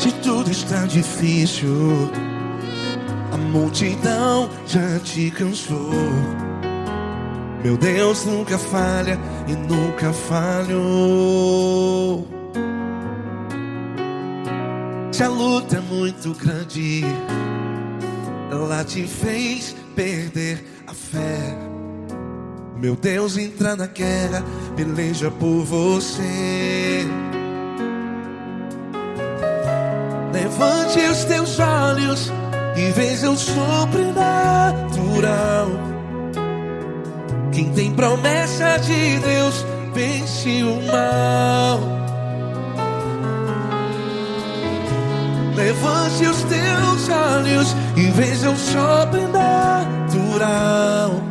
Se tudo está difícil, a multidão já te cansou. Meu Deus nunca falha e nunca falhou. Se a luta é muito grande, ela te fez perder a fé. Meu Deus entra na guerra, peleja por você. Levante os teus olhos e veja o sobrenatural. Quem tem promessa de Deus vence o mal. Levante os teus olhos e veja o sobrenatural.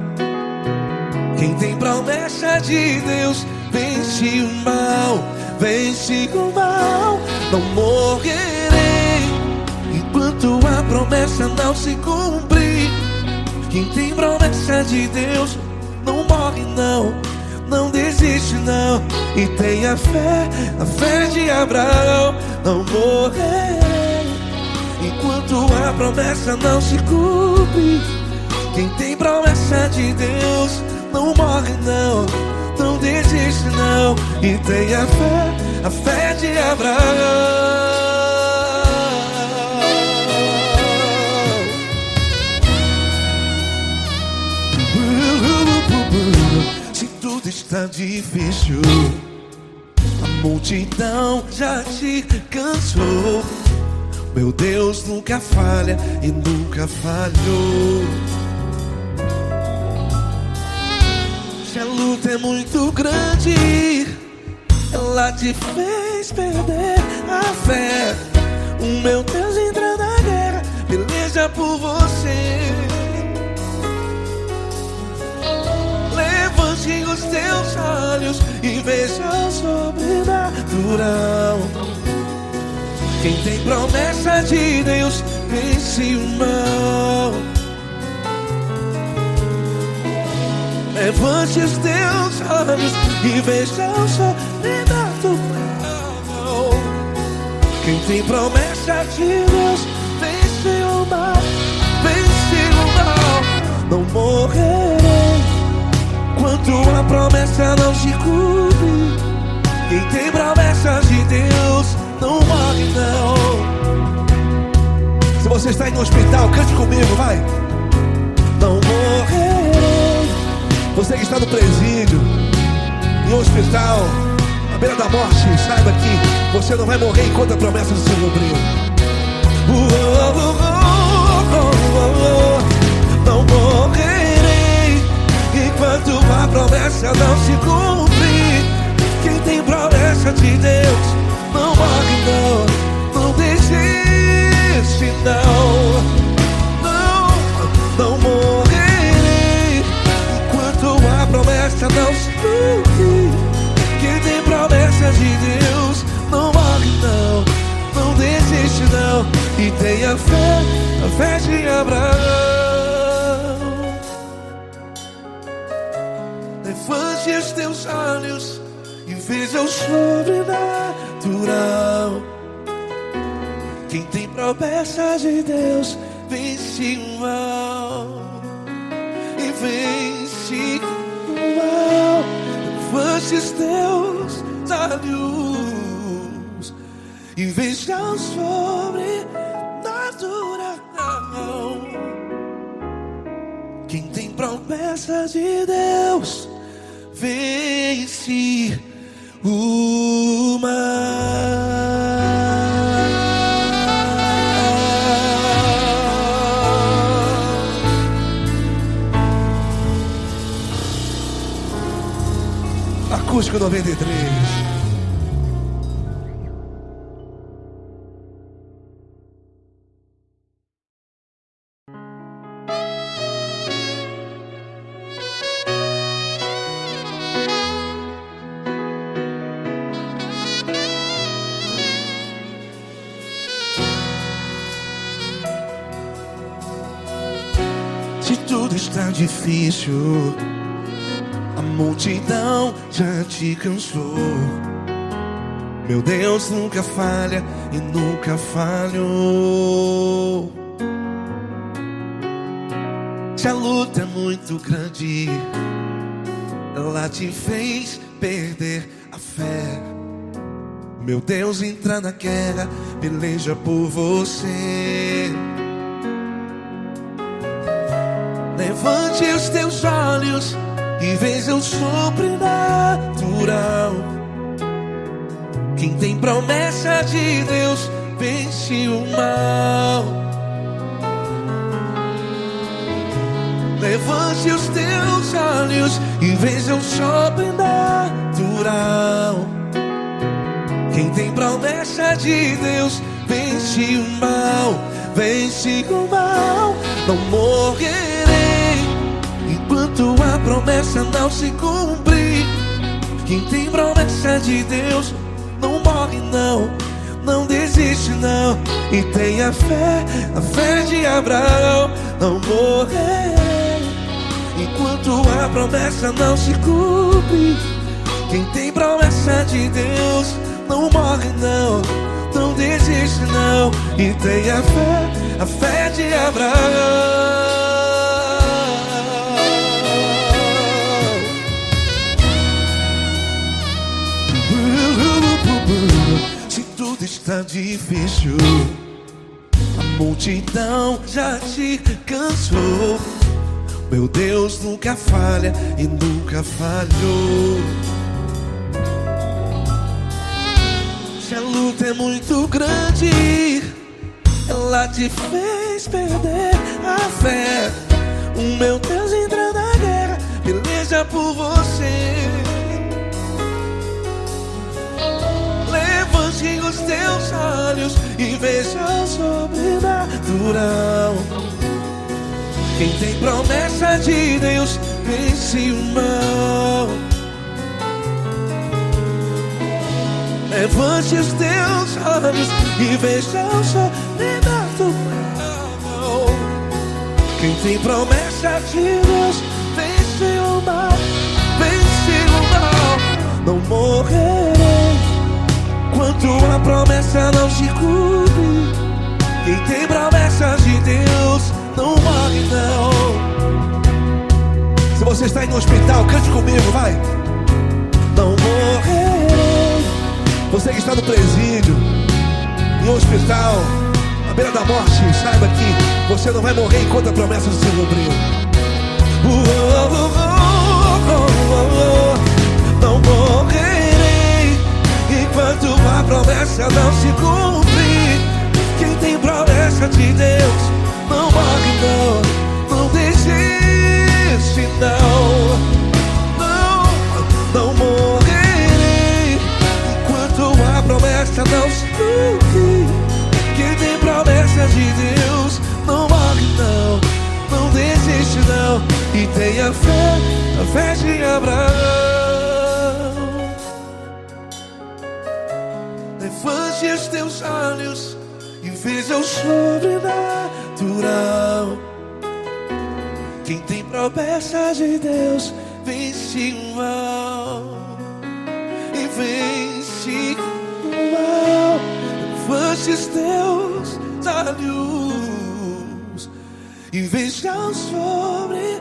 Quem tem promessa de Deus vence o mal. Vence o mal. Não morrerei enquanto a promessa não se cumprir. Quem tem promessa de Deus não morre não, não desiste não. E tenha fé, a fé de Abraão. Não morrerei enquanto a promessa não se cumpre. Quem tem promessa de Deus não morre não, não desiste não. E tenha fé, a fé de Abraão. Se tudo está difícil, a multidão já te cansou. Meu Deus nunca falha e nunca falhou. Se a luta é muito grande, ela te fez perder a fé. O meu Deus entra na guerra, peleja por você. Levante os teus olhos e veja o sobrenatural. Quem tem promessa de Deus vence o mal. Levante os teus olhos e veja o sobrenatural. Quem tem promessa de Deus vence o mal. Vence o mal. Não morrerei enquanto a promessa não se cumpre. Quem tem promessa de Deus não morre não. Se você está aí no hospital, cante comigo, vai. Não morrerei. Você que está no presídio, em um hospital, à beira da morte, saiba que você não vai morrer enquanto a promessa não se cumpriu. Não morrerei enquanto a promessa não se cumprir. Quem tem promessa de Deus não morre não, não desiste não. Não morrerei enquanto a promessa não se cumprir. Quem tem promessa de Deus não morre não, não desiste não. E tenha fé, a fé de Abraão. Levante os teus olhos e veja o sobrenatural. Quem tem promessa de Deus vence o mal. E vence o mal. Levante os teus olhos e veja o sobrenatural. Quem tem promessa de Deus vence o mal. Acústico 93. Se tudo está difícil, a multidão já te cansou. Meu Deus nunca falha e nunca falhou. Se a luta é muito grande, ela te fez perder a fé. Meu Deus entra na guerra, peleja por você. Levante os teus olhos e veja o sobrenatural. Quem tem promessa de Deus vence o mal. Levante os teus olhos e veja o sobrenatural. Quem tem promessa de Deus vence o mal. Vence o mal. Não morrerei enquanto a promessa não se cumprir. Quem tem promessa de Deus não morre não, não desiste não. E tenha a fé de Abraão. Não morrerei enquanto a promessa não se cumpre. Quem tem promessa de Deus não morre não, não desiste não. E tenha a fé de Abraão. Se tudo está difícil, a multidão já te cansou. Meu Deus nunca falha e nunca falhou. Se a luta é muito grande, ela te fez perder a fé. O meu Deus entra na guerra, peleja por você. Levante os teus olhos e veja o sobrenatural. Quem tem promessa de Deus vence o mal. Levante os teus olhos e veja o sobrenatural. Quem tem promessa de Deus vence o mal. Vence o mal. Não morrerei enquanto a promessa não se cumpre. Quem tem promessa de Deus não morre não. Se você está aí no hospital, cante comigo, vai. Não morrerei. Você que está no presídio, em um hospital, à beira da morte, saiba que você não vai morrer enquanto a promessa não se cumprir. Não morrerei enquanto a promessa não se cumprir. Quem tem promessa de Deus não morre não, não desiste não. Não morrerei enquanto a promessa não se cumprir. Quem tem promessa de Deus não morre não, não desiste não. E tenha a fé de Abraão. Levante os teus olhos e veja o sobrenatural. Quem tem promessa de Deus vence o mal. E vence o mal. Levante os teus olhos e veja o sobrenatural.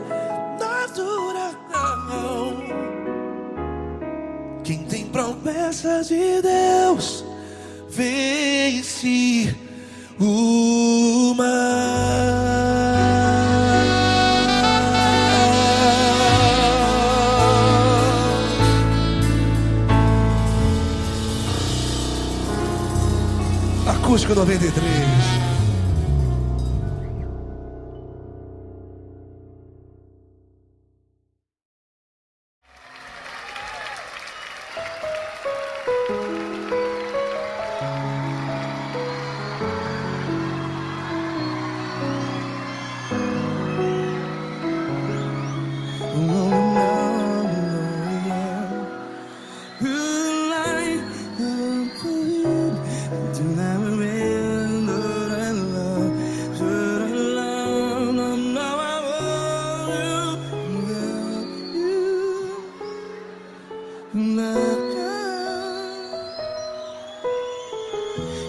Quem tem promessa de Deus vence o mal. Acústico 93.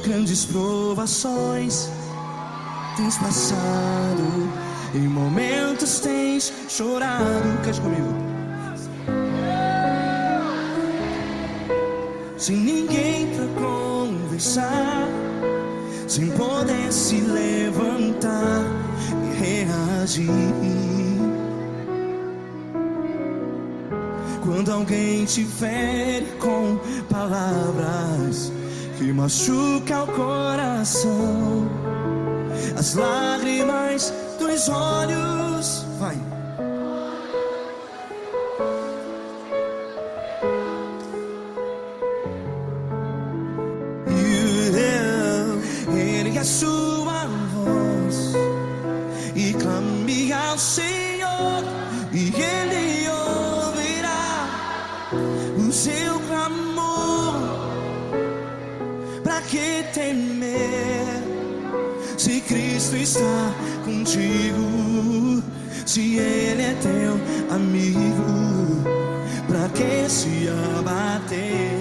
grandes provações tens passado, em momentos tens chorado. Cante comigo. Sem ninguém pra conversar, sem poder se levantar e reagir. Quando alguém te fere com palavras que machucam o coração, as lágrimas dos olhos, vai. Ergue a sua voz e clame ao Senhor, e Ele ouvirá o seu clamor. Pra que temer, se Cristo está contigo? Se Ele é teu amigo, pra que se abater?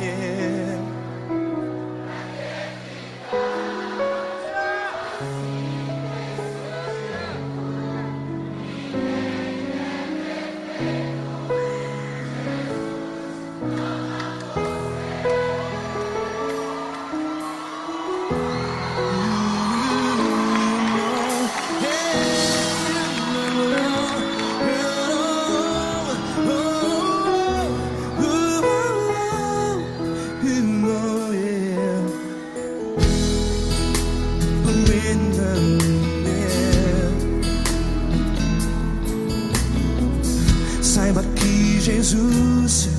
Saiba que Jesus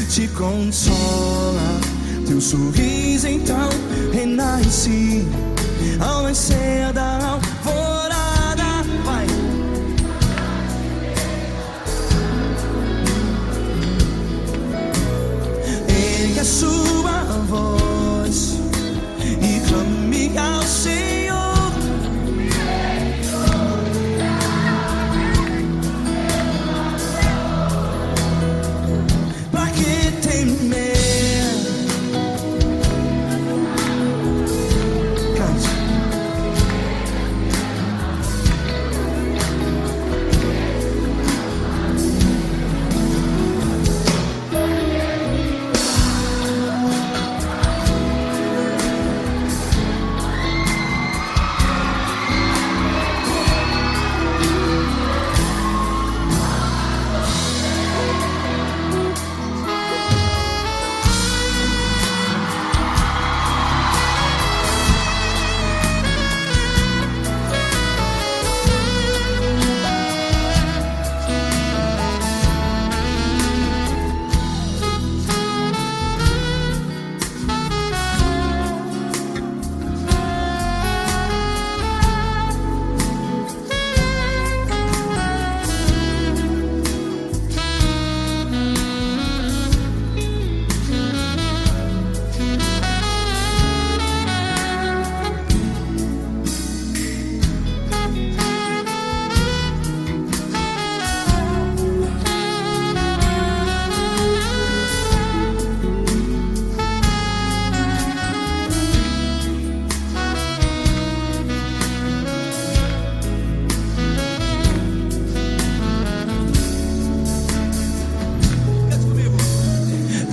te consola, teu sorriso então renasce ao nascer da alvorada. Vai. Ergue a sua voz e clame ao Senhor. Pra que temer?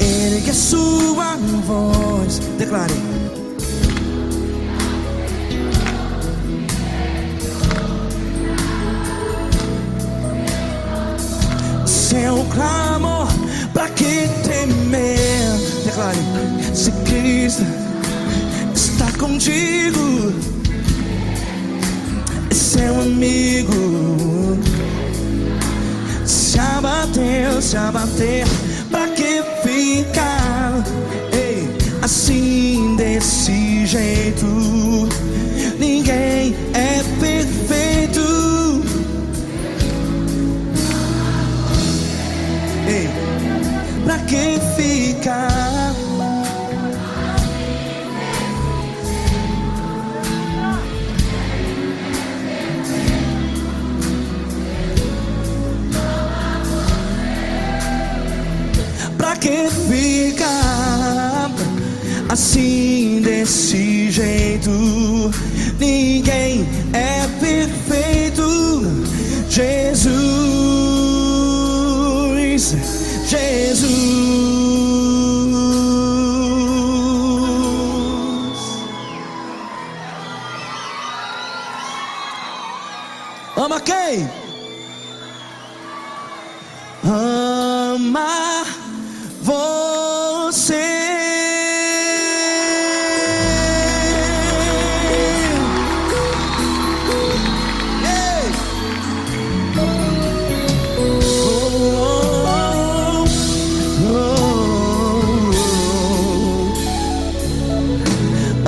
Ergue a sua voz, declare. Seu clamor, pra que temer? Declare. Se Cristo está contigo, é seu amigo. Se abater, pra que ficar assim desse jeito? Ninguém é perfeito. Pra que ficar? Pra que ficar assim desse Ama quem? Ama você. Ei!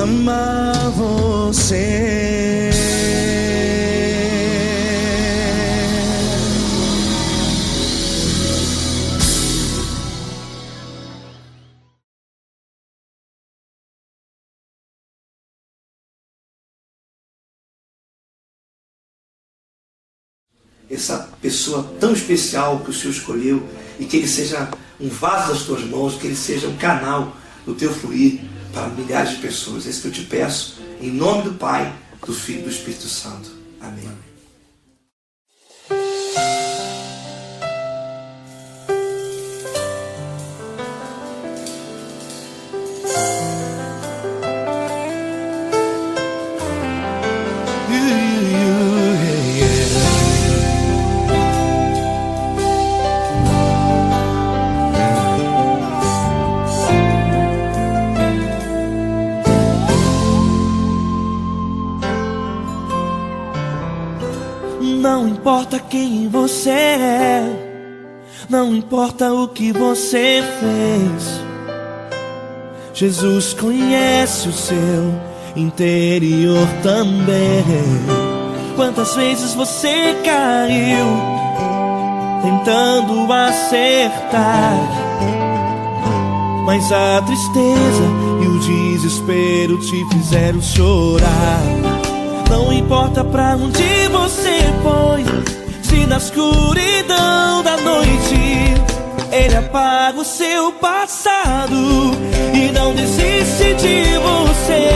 Amar você. Essa pessoa tão especial que o Senhor escolheu, e que ele seja um vaso das tuas mãos, que ele seja um canal do teu fluir para milhares de pessoas. É isso que eu te peço, em nome do Pai, do Filho e do Espírito Santo. Amém. Não importa quem você é, não importa o que você fez, Jesus conhece o seu interior também. Quantas vezes você caiu tentando acertar, mas a tristeza e o desespero te fizeram chorar. Não importa pra onde você foi, se na escuridão da noite Ele apaga o seu passado e não desiste de você.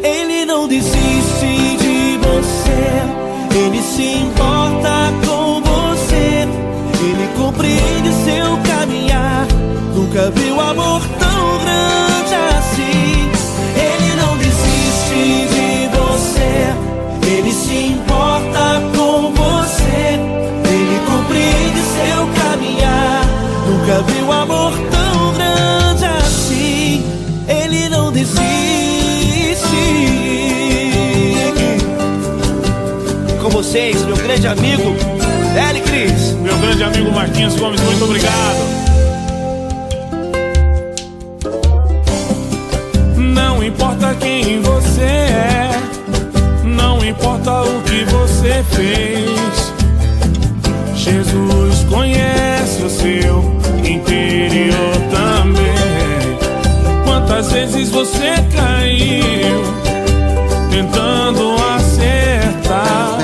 Ele não desiste de você, Ele se importa com você, Ele compreende seu caminhar. Nunca viu amor tão grande assim. Ele não desiste de você, Ele se importa com você, Ele compreende seu caminhar. Nunca viu amor tão grande assim. Ele não desiste. Com vocês, meu grande amigo L. Cris. Meu grande amigo Marquinhos Gomes, muito obrigado. Não importa quem você é, não importa o que você fez, Jesus conhece o seu interior também. Quantas vezes você caiu tentando acertar,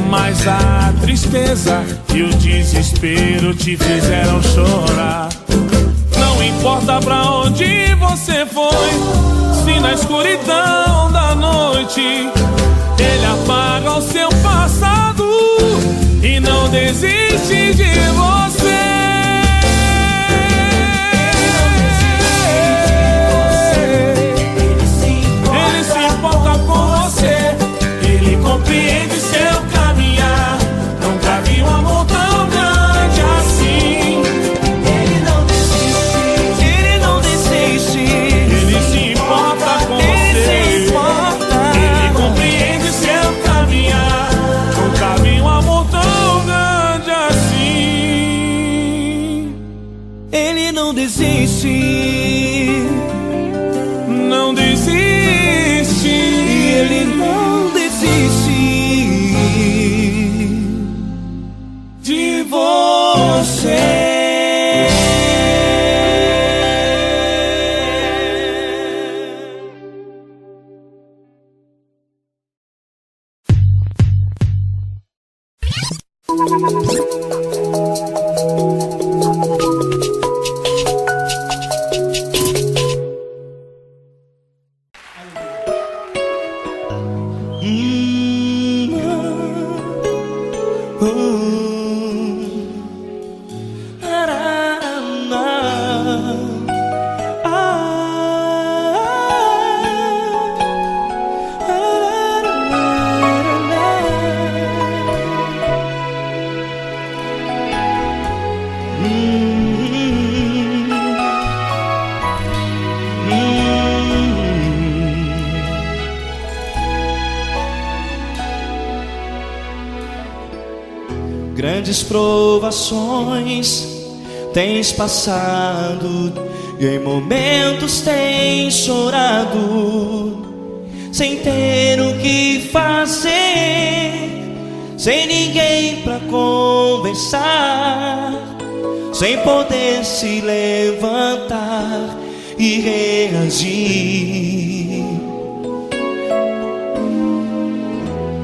mas a tristeza e o desespero te fizeram chorar. Não importa pra onde você foi, se na escuridão da noite Ele apaga o seu passado e não desiste de você. Ele se importa com você, Ele compreende seu caminhar. Nunca vi um amor tão grande assim. Ele não desiste, Ele não desiste. Ele se importa com você, Ele compreende seu caminhar. Nunca vi um amor tão grande assim. Ele não desiste, não desiste. Ele não desiste de você. grandes provações tens passado, e em momentos tens chorado, sem ter o que fazer, sem ninguém pra conversar, sem poder se levantar e reagir.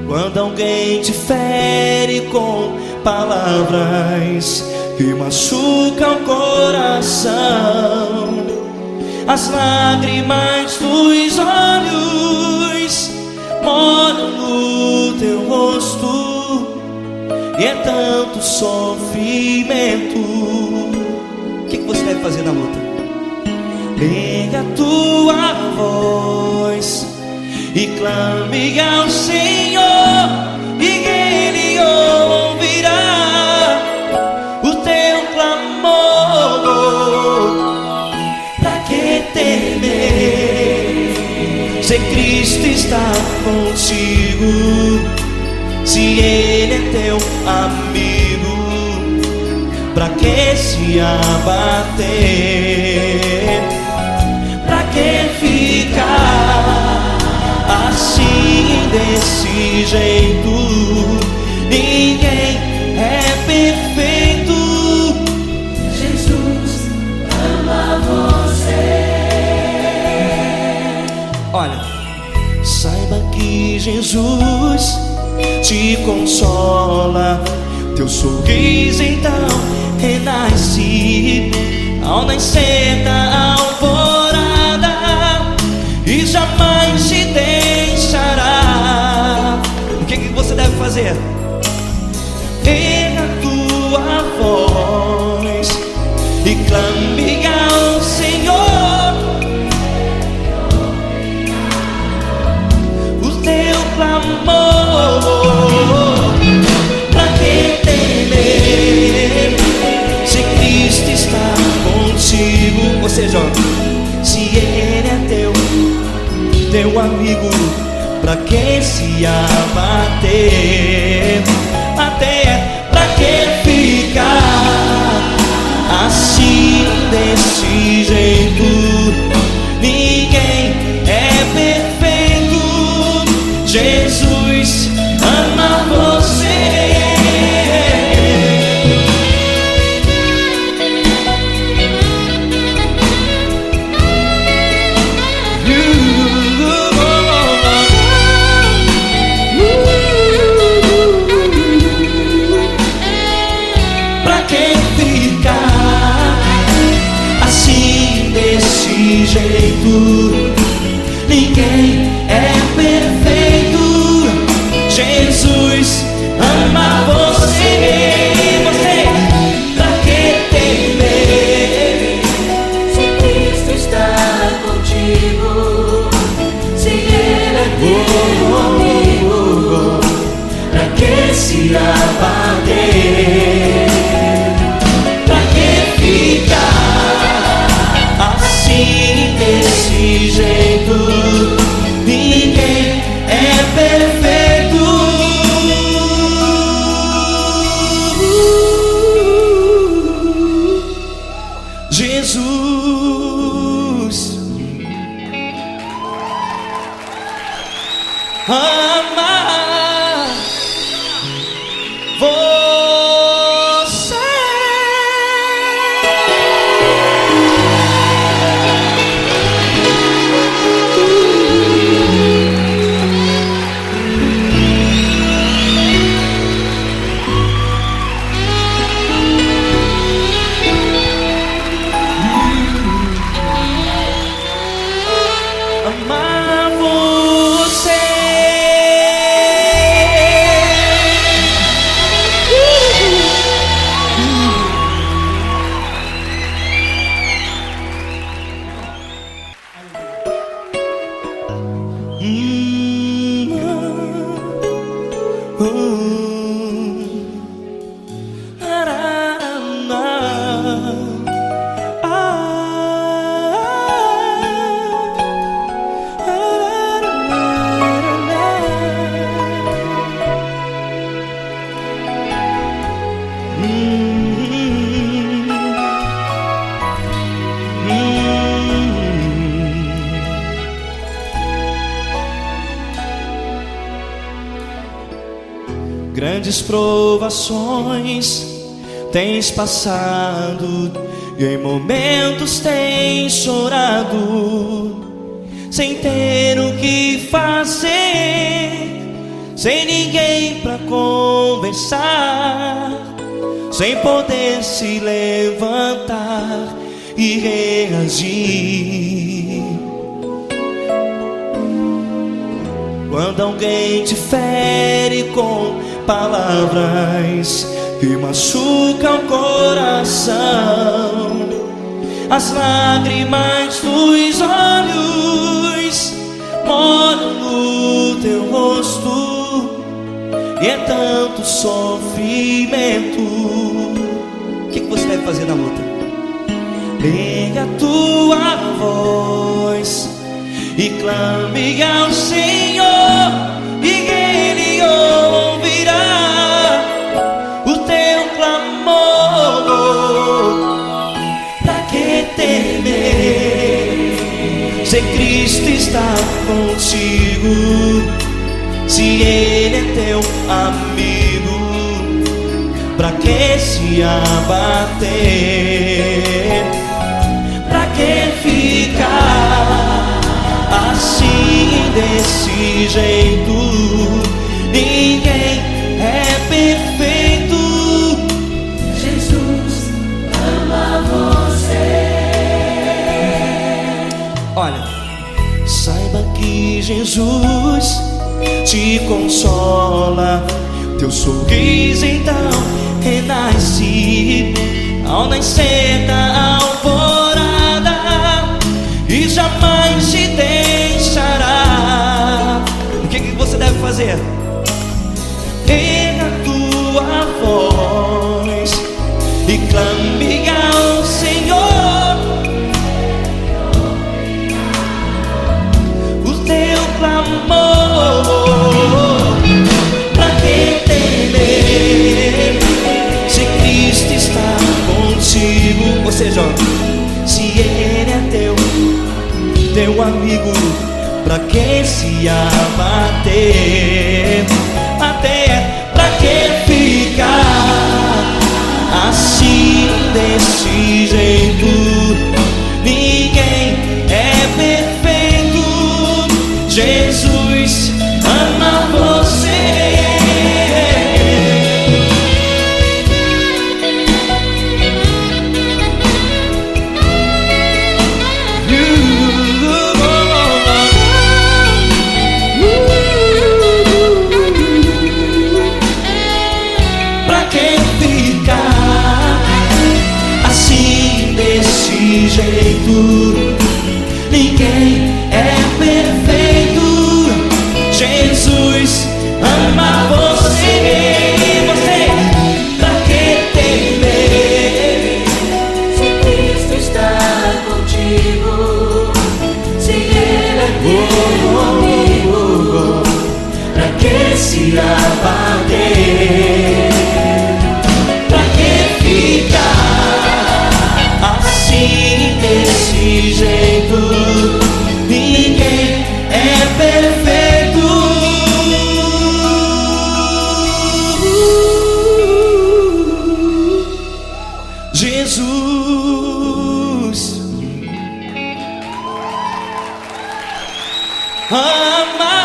Quando alguém te fere com palavras que machucam o coração, as lágrimas dos olhos molham no teu rosto, e é tanto sofrimento. O que você deve fazer na luta? Pega a tua voz e clame ao Senhor, e Ele ouvirá o teu clamor. Pra que temer, se Cristo está contigo, se Ele é teu amigo? Pra que se abater? Pra que ficar assim, desse jeito? Ninguém é perfeito. Jesus ama você. Olha, saiba que Jesus te consola, teu sorriso então renasce ao nascer da alvorada, e jamais te deixará. O que você deve fazer? Erga a tua voz e clame ao Senhor, o teu clamor. Pra que temer, se Cristo está contigo? Ou seja, se Ele é teu amigo, pra que se abater? Até pra que ficar assim, desse jeito? Ninguém é perfeito. Jesus ama você. Ninguém é perfeito. Jesus ama você. Pra que temer, se Cristo está contigo, se Ele é teu amigo? pra que se abater? Pra que ficar assim, desse jeito? Ninguém é perfeito. Jesus ama você. Amar você. Grandes provações tens passado, e em momentos tens chorado, sem ter o que fazer, sem ninguém pra conversar, sem poder se levantar e reagir. Quando alguém te fere com palavras que machucam o coração, as lágrimas dos olhos moram no teu rosto, e é tanto sofrimento. O que você deve fazer na luta? Erga a tua voz e clame ao Senhor, e Ele ouvirá o teu clamor. Pra que temer, se Cristo está contigo, se Ele é teu amigo? Pra que se abater? Pra que ficar assim, desse jeito? Ninguém é perfeito. Jesus ama você. Olha, saiba que Jesus te consola, teu sorriso então renasce ao nascer da alvorada, e jamais te deixará. O que você deve fazer? Erga a tua voz e clame ao Senhor, o teu clamor. Pra que temer, se Cristo está contigo? Ou seja, se Ele é teu amigo, pra que se abater? Até pra que ficar assim, desse jeito? Ninguém é perfeito. Jesus ama você. Ninguém é perfeito. Jesus ama você. Pra que temer, se Cristo está contigo, se Ele é teu amigo? pra que se abater? Pra que ficar assim, desse jeito? Ninguém é perfeito. Jesus ama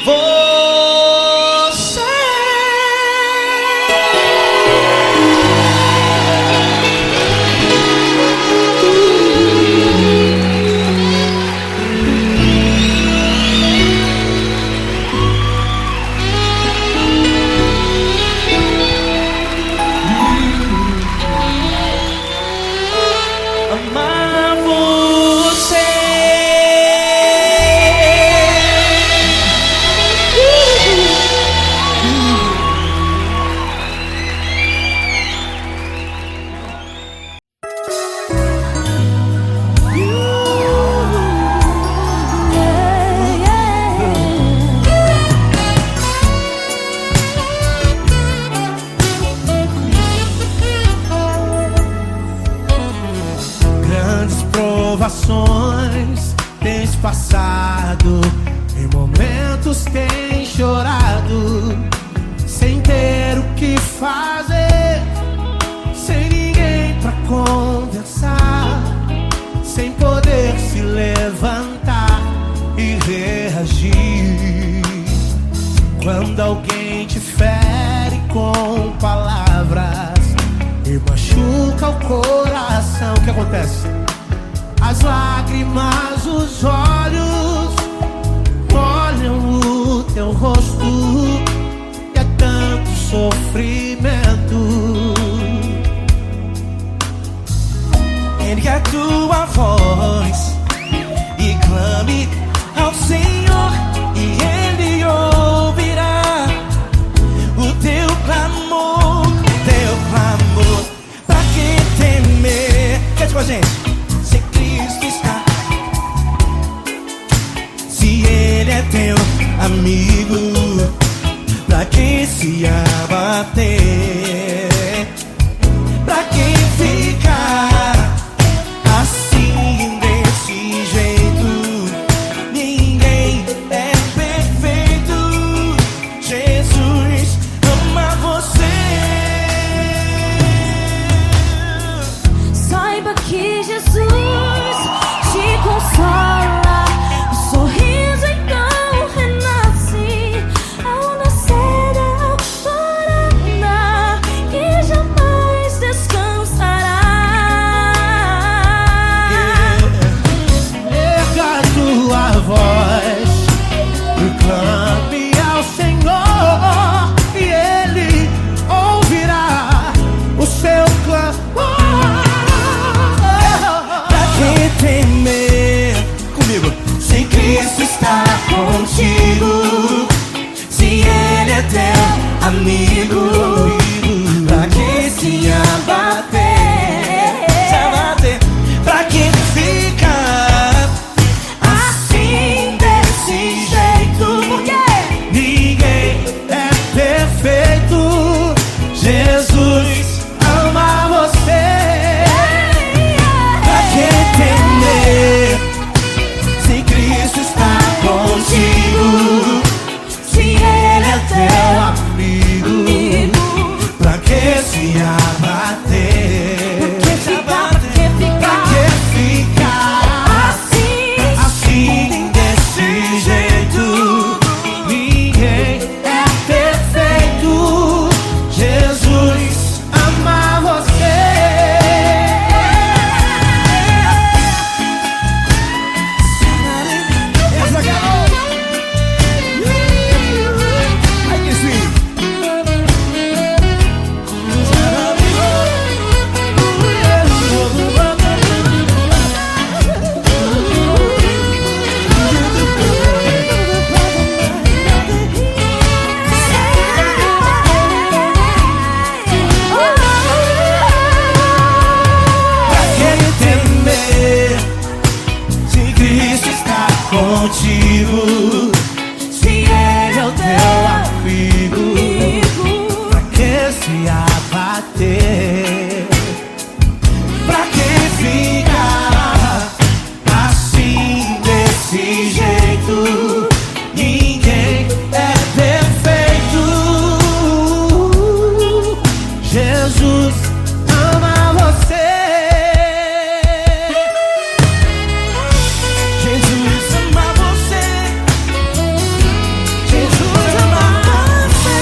você. Amar você. Grandes provações tens passado, Em momentos tem chorado, sem ter o que fazer, sem ninguém pra conversar, sem poder se levantar e reagir. Quando alguém te fere com palavras e machuca o coração, o que acontece? As lágrimas, os olhos olham o teu rosto e é tanto sofrimento. Ergue a tua voz e clame ao Senhor e Ele ouvirá o teu clamor, pra que temer? Cante com a gente. Se Cristo está, se Ele é teu amigo, pra que se abater? Pra que ficar assim desse jeito? Ninguém é perfeito. Jesus ama você. Saiba que Jesus te consola. O sorriso então renasce ao nascer da alvorada e jamais descansará. Erga a tua voz e clame ao Senhor e Ele ouvirá o seu clamor. Pra que temer? Comigo. Se Cristo está contigo, se Ele é teu amigo, pra que se abater? Pra que ficar assim desse jeito? Ninguém é perfeito. Jesus ama você. Pra que temer? Se Cristo está contigo, se Ele é teu amigo, pra que se abater? Pra que ficar assim desse jeito? Ninguém é perfeito. Jesus ama você. Essa garota. Ai que sim. Pra que temer? Se Cristo está contigo, se Ele é o teu amigo, pra que se abater? Pra que ficar assim desse jeito? Ninguém é perfeito. Jesus ama você. Jesus ama você. Jesus ama você.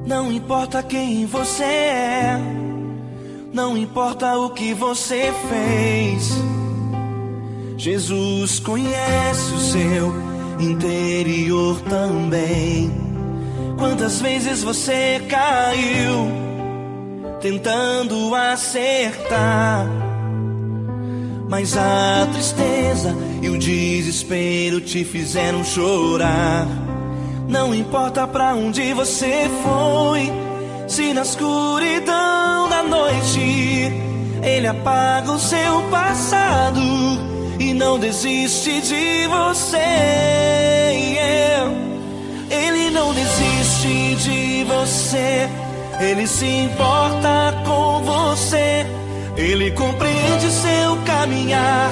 Não importa quem você é, não importa o que você fez, Jesus conhece o seu interior também. Quantas vezes você caiu, tentando acertar. Mas a tristeza e o desespero te fizeram chorar. Não importa pra onde você foi, se na escuridão da noite Ele apaga o seu passado e não desiste de você. Ele não desiste de você, Ele se importa com você. Ele compreende seu caminhar,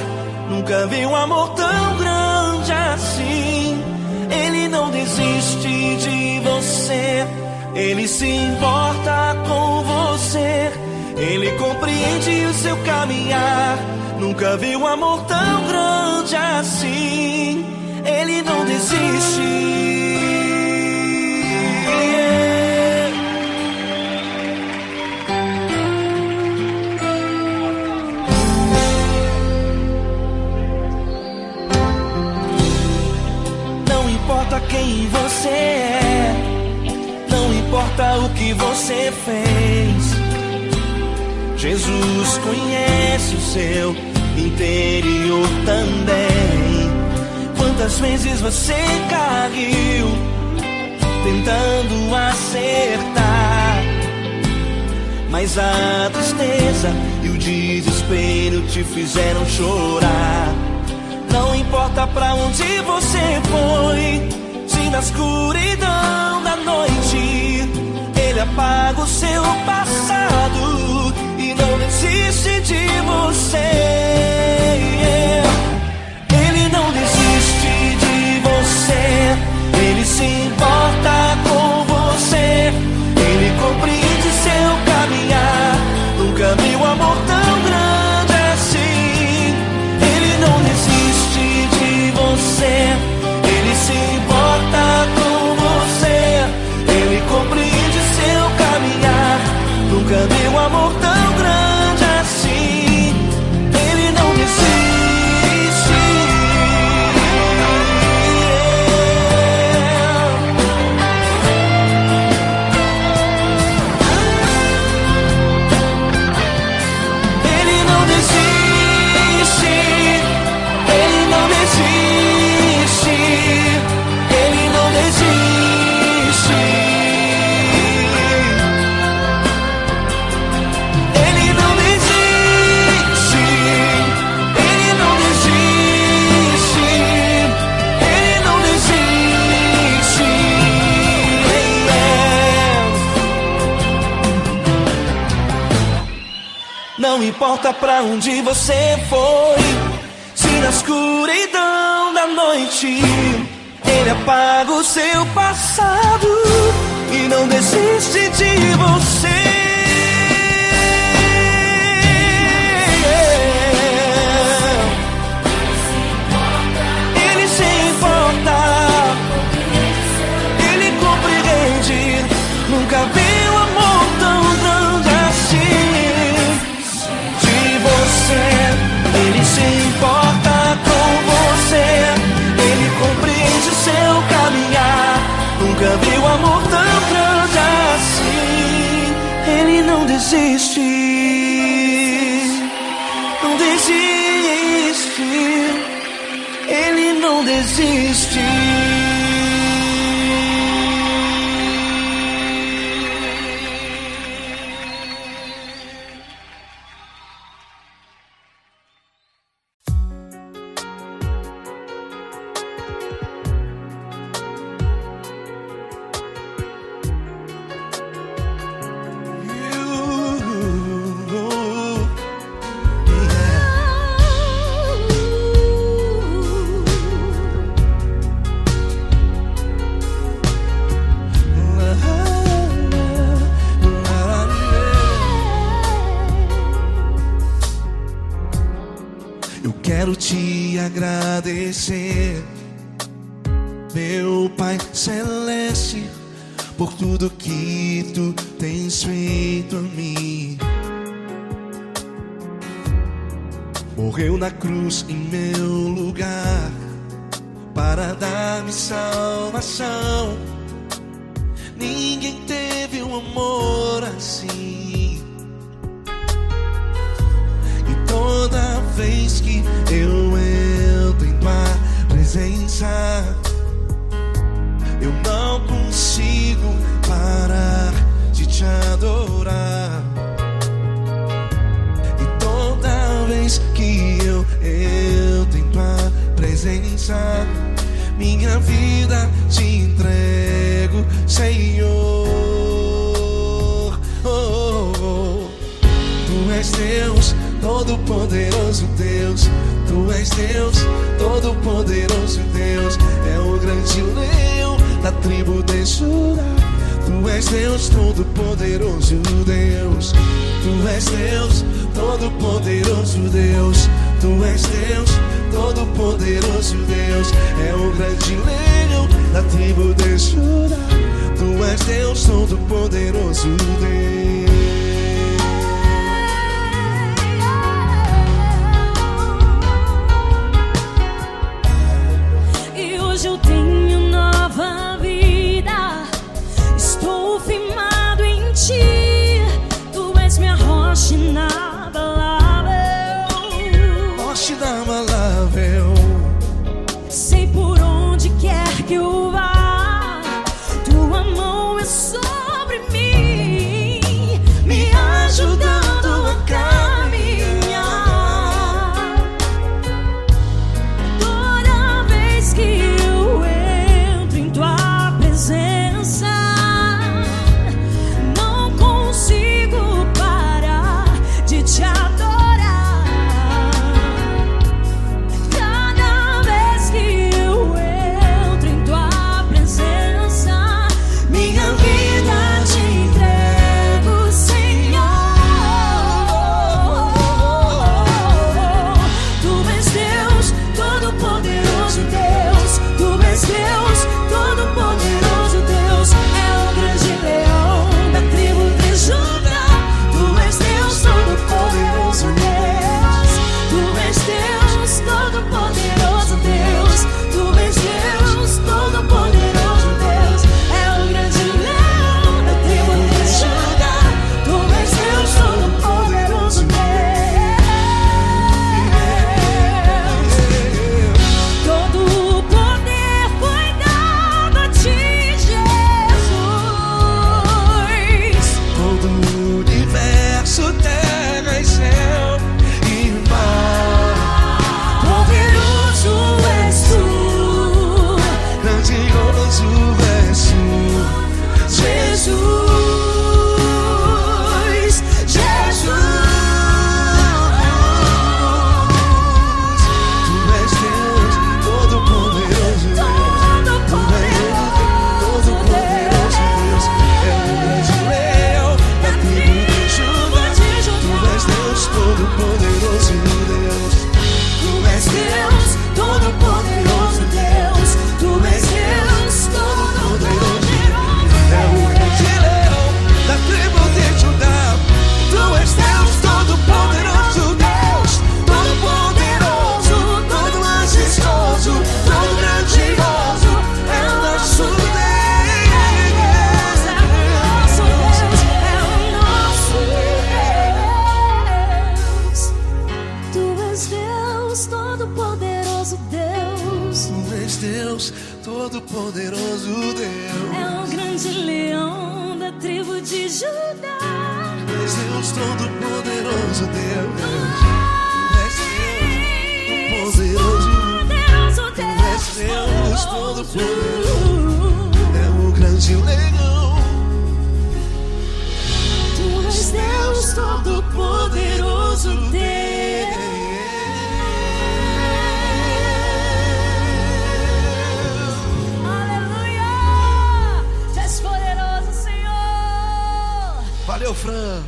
nunca vi um amor tão grande assim. Ele não desiste de você, Ele se importa com você. Ele compreende o seu caminhar, nunca vi um amor tão grande assim. Ele não desiste. Não importa quem você é, não importa o que você fez, Jesus conhece o seu interior também. Quantas vezes você caiu tentando acertar, mas a tristeza e o desespero te fizeram chorar. Não importa pra onde você foi, se na escuridão da noite Ele apaga o seu passado e não desiste de você. Ele não desiste de você, Ele se importa com você. Ele compreende seu caminhar, nunca vi um amor tão grande assim. Ele não desiste de você, Ele se importa com você. Ele compreende seu caminhar, nunca vi um amor tão grande assim. Ele não desiste. Ele não desiste. Ele não desiste. Ele não desiste. Ele não desiste. Ele não desiste. Ele não desiste. Não importa pra onde você foi, se na escuridão da noite Ele apaga o seu passado e não desiste de você. Ele se importa, Ele compreende, nunca vi um amor tão grande assim. De você, Ele se importa com você. Ele compreende seu caminhar, nunca vi um amor tão grande assim. Ele não desiste, não desiste. Ele não desiste. Eu quero te agradecer, meu Pai Celeste, por tudo que tu tens feito a mim. Morreu na cruz em meu lugar para dar-me salvação. Ninguém teve um amor assim. vez que eu entro em tua presença, eu não consigo parar de te adorar. E toda vez que eu entro em tua presença, minha vida te entrego, Senhor. Tu és Deus, Todo-Poderoso Deus. Tu és Deus, Todo-Poderoso Deus. É o grande leão da tribo de Judá. Tu és Deus, Todo-Poderoso Deus. Tu és Deus, Todo-Poderoso Deus. Tu és Deus, Todo-Poderoso Deus. É o grande leão da tribo de Judá. Tu és Deus, Todo-Poderoso Deus. Eu tenho nova vida, estou firmado em ti. Tu és minha rocha inabalável, Rocha inabalável. sei por onde quer que eu vá, tua mão é sobre mim, me ajudando a caminhar. Toda vez que não consigo parar de te adorar. Cada vez que eu entro em tua presença, minha vida te entrego, Senhor. Tu és Deus, Todo-Poderoso Deus. Tu és Deus, Todo-Poderoso Deus. É o grande leão da tribo de Judá. Tu és Deus, Todo-Poderoso Deus. Tu és Deus, Todo-Poderoso Deus. Tu és Deus, Todo-Poderoso Deus. É o grande leão da tribo de Judá. Tu és Deus, Todo-Poderoso Deus. Todo o poder foi dado a ti, Jesus. Todo o universo, terra e céu e mar. Poderoso és tu, Grandioso és tu, Jesus. Jesus. Tu és Deus, Todo-Poderoso Deus. Tu és Deus, Todo-Poderoso Deus. É o grande leão da tribo de Judá. Tu és Deus, Todo-Poderoso Deus. Tu és Deus, Todo-Poderoso Deus. Tu és Deus, Todo-Poderoso. É o grande leão da tribo de Judá. Tu és Deus, Todo-Poderoso Deus. Todo-Poderoso, todo majestoso, todo grandioso. É o nosso Deus. É o nosso Deus. Tu és Deus, Todo-Poderoso Deus. Tu és Deus, Todo-Poderoso Deus. É o grande leão da tribo de Judá. Tu és Deus, Todo-Poderoso Deus. Tu és Deus, Todo-Poderoso. Poderoso Tu és Deus, Todo-Poderoso. É o grande leão. Tu és Deus, Todo-Poderoso Deus. Aleluia! Tu és poderoso, Senhor. Valeu, Fran.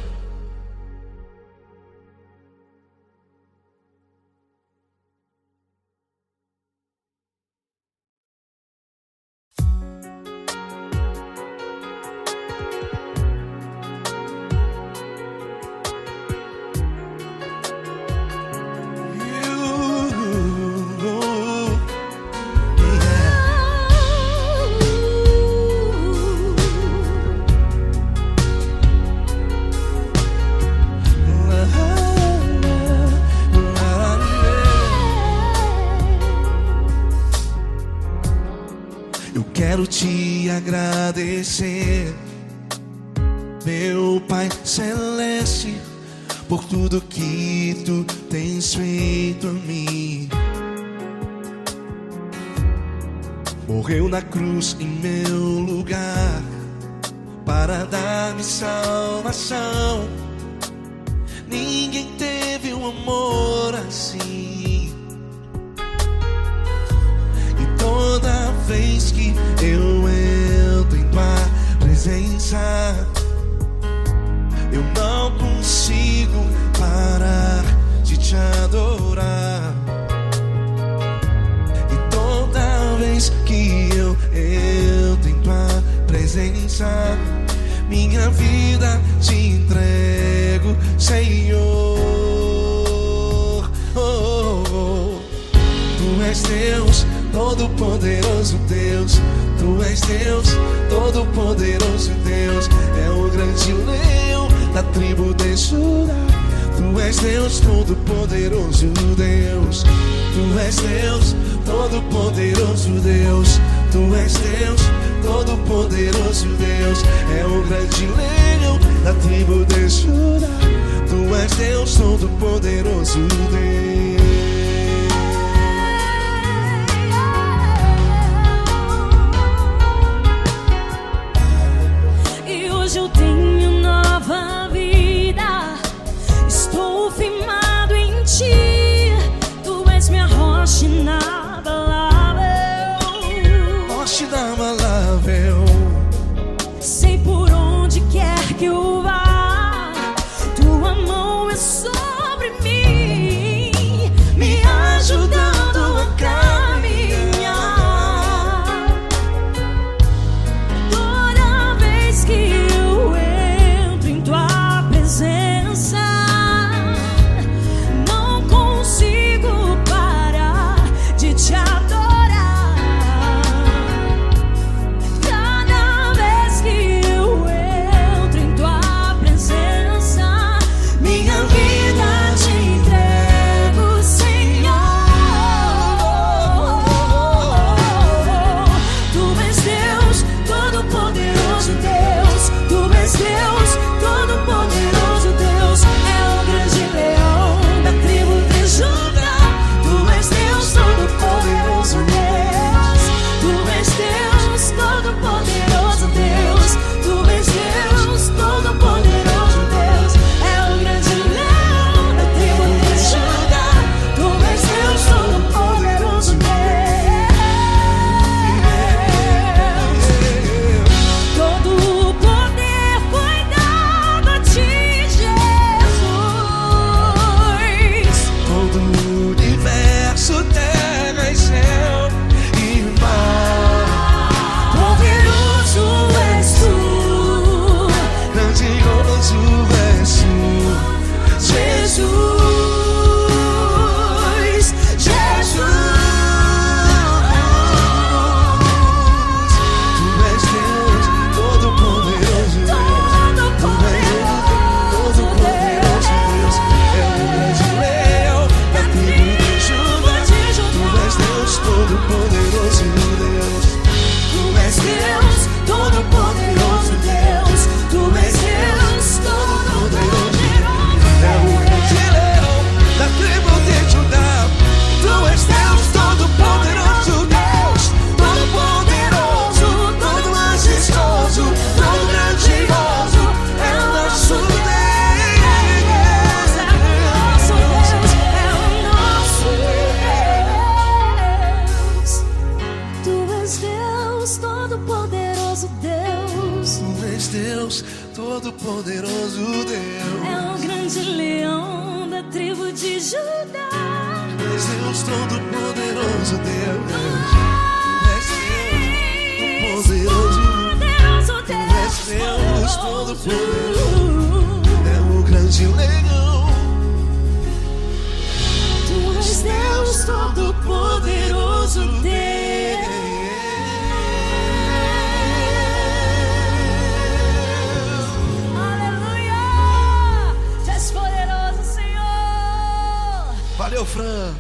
quero te agradecer, meu Pai Celeste, por tudo que tu tens feito a mim. Morreu na cruz em meu lugar para dar-me salvação. Ninguém teve um amor assim. E toda vez que eu entro em tua presença, eu não consigo parar de te adorar. E toda vez que eu entro em tua presença, minha vida te entrego, Senhor. Oh, oh, oh. Tu és Deus, todo-poderoso Deus. Tu és Deus, todo-poderoso Deus. É o grande leão da tribo de Judá. Tu és Deus, todo-poderoso Deus. Tu és Deus, todo-poderoso Deus. Tu és Deus, todo-poderoso Deus. É o grande leão da tribo de Judá. Tu és Deus, todo-poderoso Deus. E hoje eu tenho nova vida. Estou firmado em ti. Tu és minha rocha inabalável. Rocha inabalável. Sei por onde quer que eu vá, tua mão é sobre mim, me ajudando a caminhar. Toda vez que eu entro em tua presença, não consigo parar de te adorar. Cada vez que eu entro em tua presença, minha vida te entrego, Senhor. Tu és Deus, todo-poderoso Deus. Tu és Deus, todo-poderoso Deus. É o grande leão da tribo de Judá. Tu és Deus, todo-poderoso Deus. Tu és Deus, todo-poderoso Deus. Tu és Deus, todo-poderoso Deus. É o grande leão da tribo de Judá. Tu és Deus, todo-poderoso Deus. Todo o poder foi dado a ti, Jesus. Todo o universo, terra e céu e mar. Poderoso és tu, Grandioso és tu, Jesus. Jesus. Tu és Deus, todo-poderoso Deus. Tu és Deus, todo-poderoso Deus. É o grande leão da tribo de Judá. Tu és Deus, todo-poderoso Deus. Tu és Deus, todo-poderoso Deus. Tu és Deus, todo-poderoso. É o grande leão da tribo de Judá. Tu és Deus, todo-poderoso Deus. Todo-poderoso, todo majestoso, todo grandioso. É o nosso Deus. É o nosso Deus. Tu és Deus, todo-poderoso Deus. Tu és Deus, todo-poderoso Deus. É o grande leão da tribo de Judá. Tu és Deus, todo-poderoso Deus. Tu és Deus, todo-poderoso. Poderoso Tu és Deus, todo-poderoso. É o grande leão. Tu és Deus, todo-poderoso Deus. Aleluia! Tu és poderoso, Senhor. Valeu, Fran.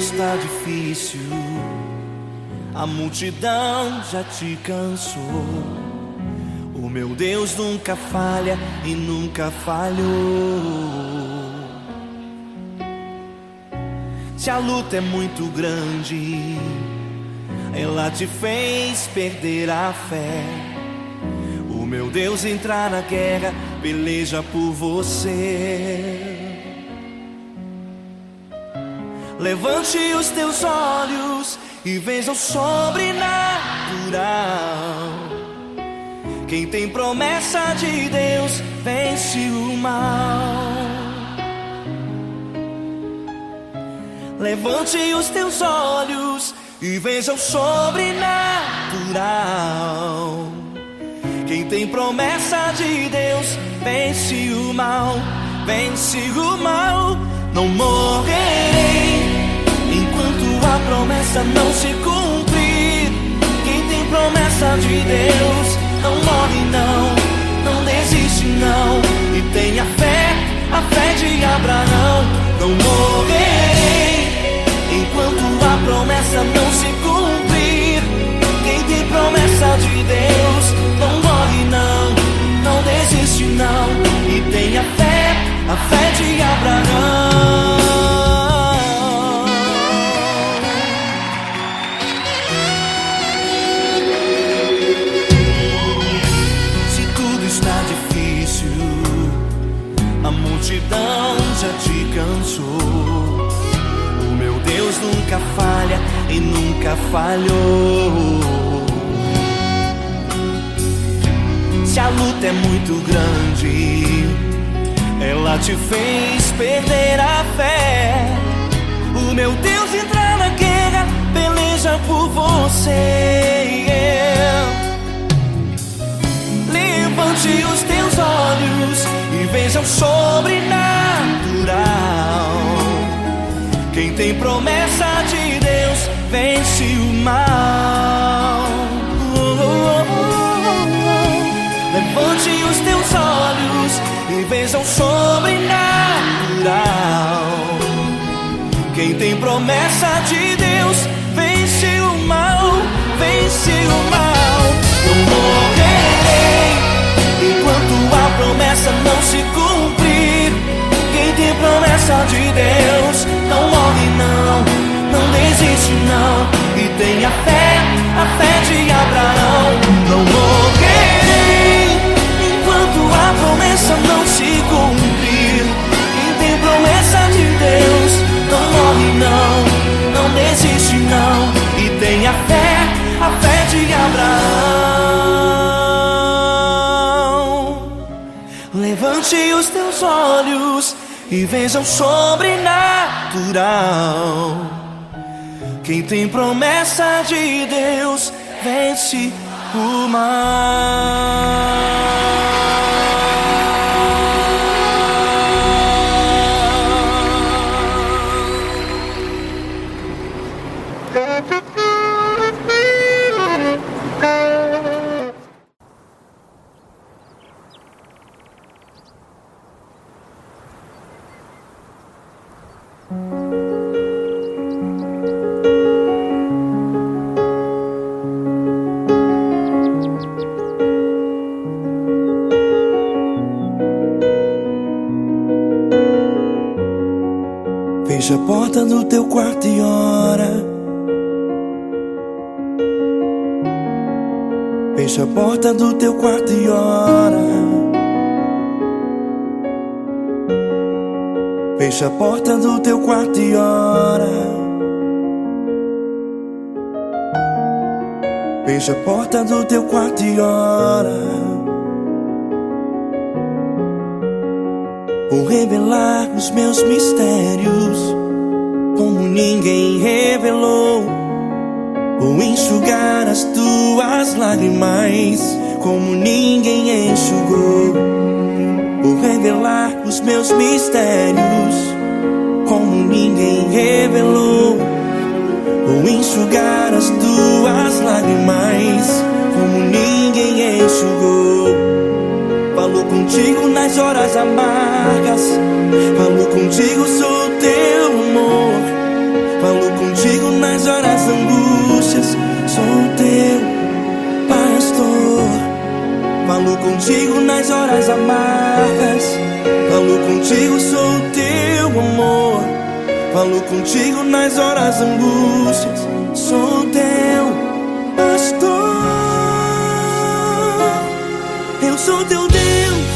está difícil, a multidão já te cansou. O meu Deus nunca falha e nunca falhou. Se a luta é muito grande, ela te fez perder a fé. O meu Deus entrar na guerra, peleja por você. Levante os teus olhos e veja o sobrenatural. Quem tem promessa de Deus vence o mal. Levante os teus olhos e veja o sobrenatural. Quem tem promessa de Deus vence o mal, vence o mal. Não morrerei enquanto a promessa não se cumprir. Quem tem promessa de Deus não morre não, não desiste não. E tenha fé, a fé de Abraão. Não morrerei enquanto a promessa não se cumprir. Quem tem promessa de Deus não morre não, não desiste não. E tenha fé, a fé de Abraão. Se tudo está difícil, a multidão já te cansou. O meu Deus nunca falha e nunca falhou. Se a luta é muito grande, ela te fez perder a fé. O meu Deus entrar na guerra, peleja por você. Levante os teus olhos e veja o sobrenatural. Quem tem promessa de Deus vence o mal. Levante os teus olhos e veja o sobrenatural. Quem tem promessa de Deus vence o mal, vence o mal. Não morrerei enquanto a promessa não se cumprir. Quem tem promessa de Deus não morre não, não desiste não. E tenha fé, a fé de Abraão. Não morrerei enquanto a promessa não se cumprir. Quem tem promessa de Deus não morre não, não desiste não. E tenha fé, a fé de Abraão. Levante os teus olhos e veja o sobrenatural. Quem tem promessa de Deus vence o mal. Fecha a porta do teu quarto e ora. Fecha a porta do teu quarto e ora. Fecha a porta do teu quarto e ora. Fecha a porta do teu quarto e ora. Vou revelar os meus mistérios como ninguém revelou. Vou enxugar as tuas lágrimas como ninguém enxugou. Vou revelar os meus mistérios como ninguém revelou. Vou enxugar as tuas lágrimas como ninguém enxugou. Falo contigo nas horas amargas, falo contigo, sou teu amor. Falo nas horas amargas. Falo contigo, sou o teu amor. Falo contigo nas horas angústias. Sou teu pastor. Eu sou teu Deus,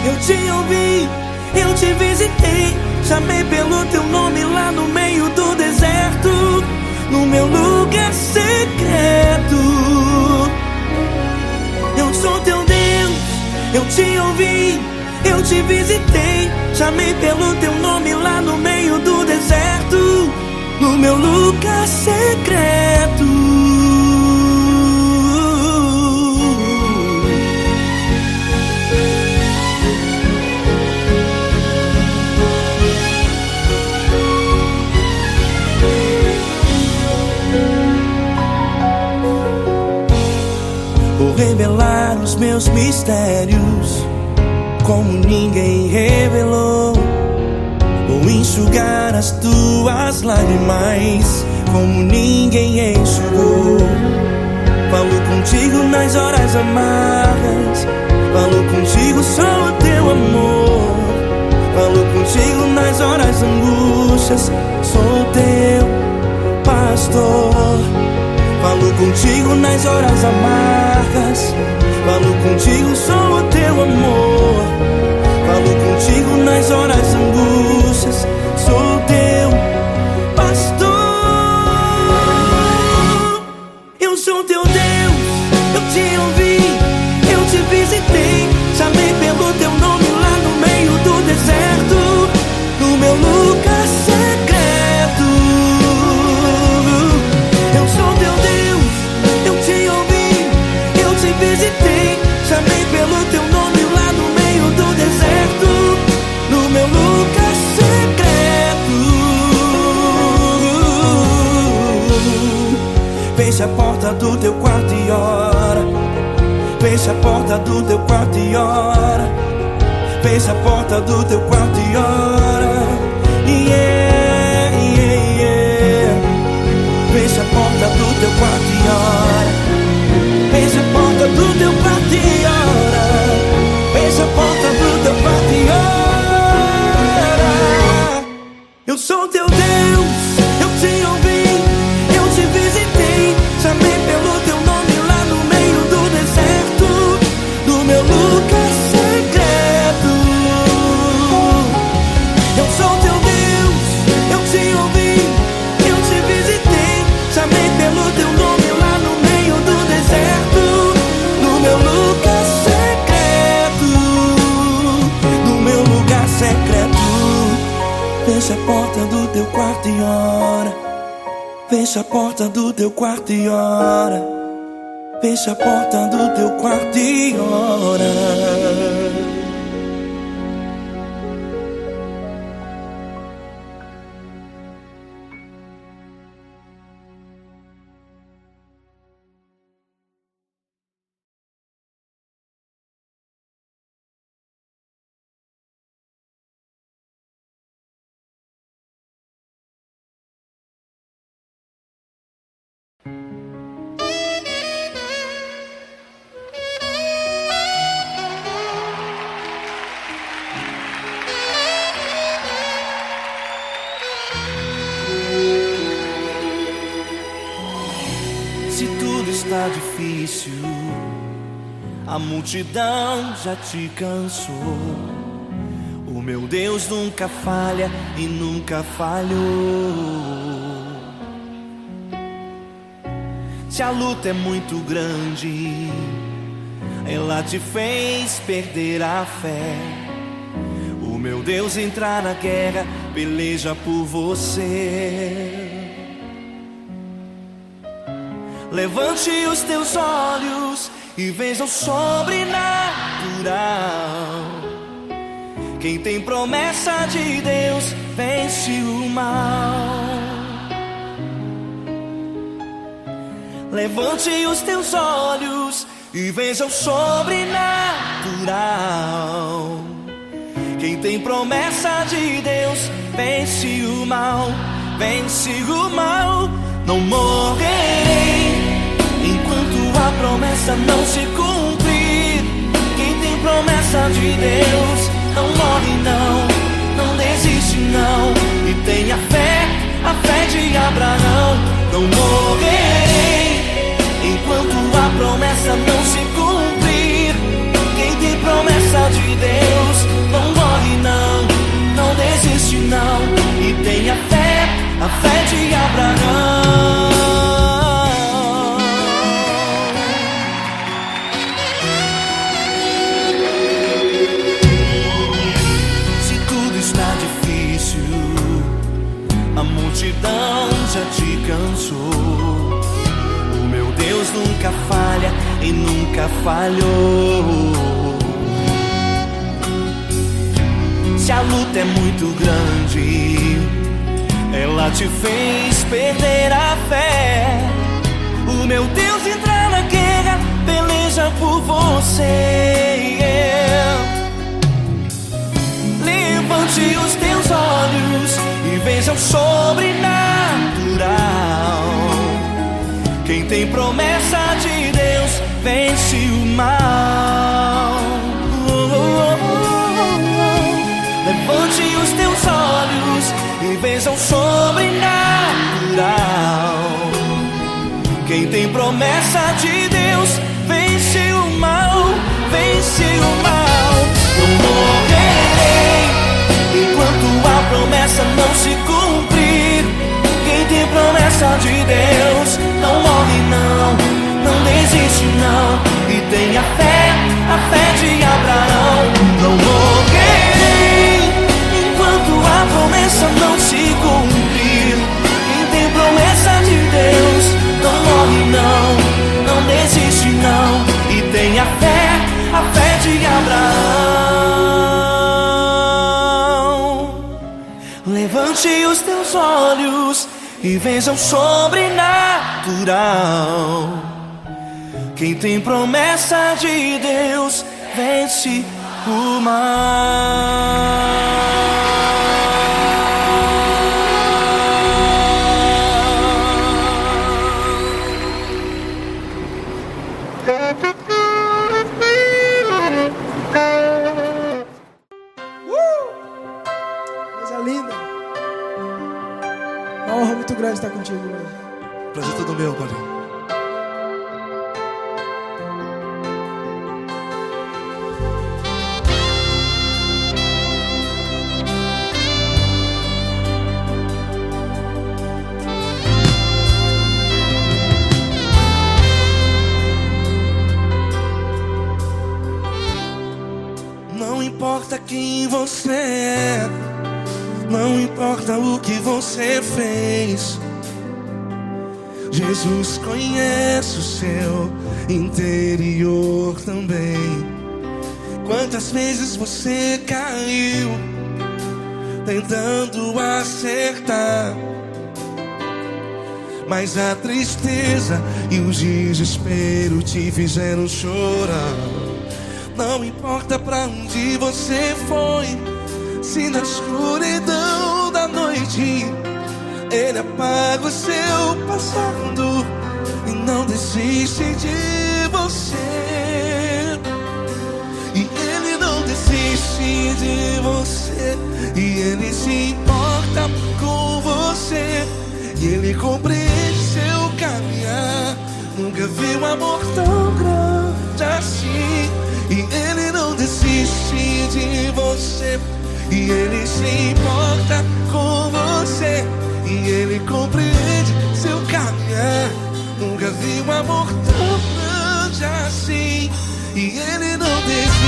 eu te ouvi, eu te visitei. Chamei pelo teu nome lá no meio do deserto, no meu lugar secreto. Eu sou teu Deus, eu te ouvi, eu te visitei. Chamei pelo teu nome lá no meio do deserto, no meu lugar secreto. Vou revelar os meus mistérios como ninguém revelou. Vou enxugar as tuas lágrimas como ninguém enxugou. Falo contigo nas horas amargas. Falo contigo, sou o teu amor. Falo contigo nas horas angústias. Sou teu pastor. Falo contigo nas horas amargas. Falo contigo, sou o teu amor. Falo contigo nas horas angústias. Sou teu pastor. Eu sou teu Deus, eu te ouvi, eu te visitei. Chamei pelo teu nome lá no meio do deserto, no meu lugar secreto. Eu sou teu Deus, eu te ouvi, eu te visitei. Chamei pelo teu nome lá no meio do deserto, no meu lugar secreto. Fecha a porta do teu quarto e ora. Fecha a porta do teu quarto e ora. Fecha a porta do teu quarto e ora. Yeah, yeah, yeah. Fecha a porta do teu quarto e ora. Fecha a porta do teu quarto e ora. Fecha a porta do teu quarto e ora. Eu sou teu Deus, eu te ouvi, eu te visitei. Chamei pelo teu nome lá no meio do deserto, no meu lugar secreto. Eu sou teu Deus, eu te ouvi, eu te visitei. Chamei pelo teu nome lá no meio do deserto, no meu lugar secreto, no meu lugar secreto. Fecha a porta do teu quarto e ora. Fecha a porta do teu quarto e ora. Fecha a porta do teu quarto e ora. Se tudo está difícil, a multidão já te cansou. O meu Deus nunca falha e nunca falhou. Se a luta é muito grande, ela te fez perder a fé. O meu Deus entrar na guerra, peleja por você. Levante os teus olhos e veja o sobrenatural. Quem tem promessa de Deus vence o mal. Levante os teus olhos e veja o sobrenatural. Quem tem promessa de Deus vence o mal, vence o mal. Não morrerei enquanto a promessa não se cumprir. Quem tem promessa promessa de Deus não morre não, não desiste não. E tenha fé, a fé de Abraão. Não morrerei enquanto a promessa não se cumprir. Quem tem promessa de Deus não morre não, não desiste não. E tenha fé, a fé de Abraão. A multidão já te cansou. O meu Deus nunca falha e nunca falhou. Se a luta é muito grande, ela te fez perder a fé. O meu Deus entra na guerra, peleja por você. Levante os teus olhos e veja o sobrenatural. Quem tem promessa de Deus vence o mal. Levante os teus olhos e veja o sobrenatural. Quem tem promessa de Deus vence o mal, vence o mal. Não morrerei enquanto a promessa não se cumprir. Quem tem promessa de Deus não morre não, não desiste não. E tenha fé, a fé de Abraão. Não morrerei enquanto a promessa não se cumprir. Quem tem promessa de Deus não morre não, não desiste não. E tenha fé, a fé de Abraão. Levante os teus olhos e veja o sobrenatural. Quem tem promessa de Deus vence o mal. Coisa linda. Uma honra muito grande estar contigo hoje. Prazer todo meu, Paulinho. Não importa quem você é, não importa o que você fez, Jesus conhece o seu interior também. Quantas vezes você caiu tentando acertar, mas a tristeza e o desespero te fizeram chorar. Não importa pra onde você foi, se na escuridão da noite Ele apaga o seu passado e não desiste de você. E Ele não desiste de você, e Ele se importa com você, e Ele compreende seu caminhar. Nunca vi um amor tão grande assim. E Ele não desiste de você, e Ele se importa com você, e Ele compreende seu caminhar. Nunca vi um amor tão grande assim. E Ele não desiste.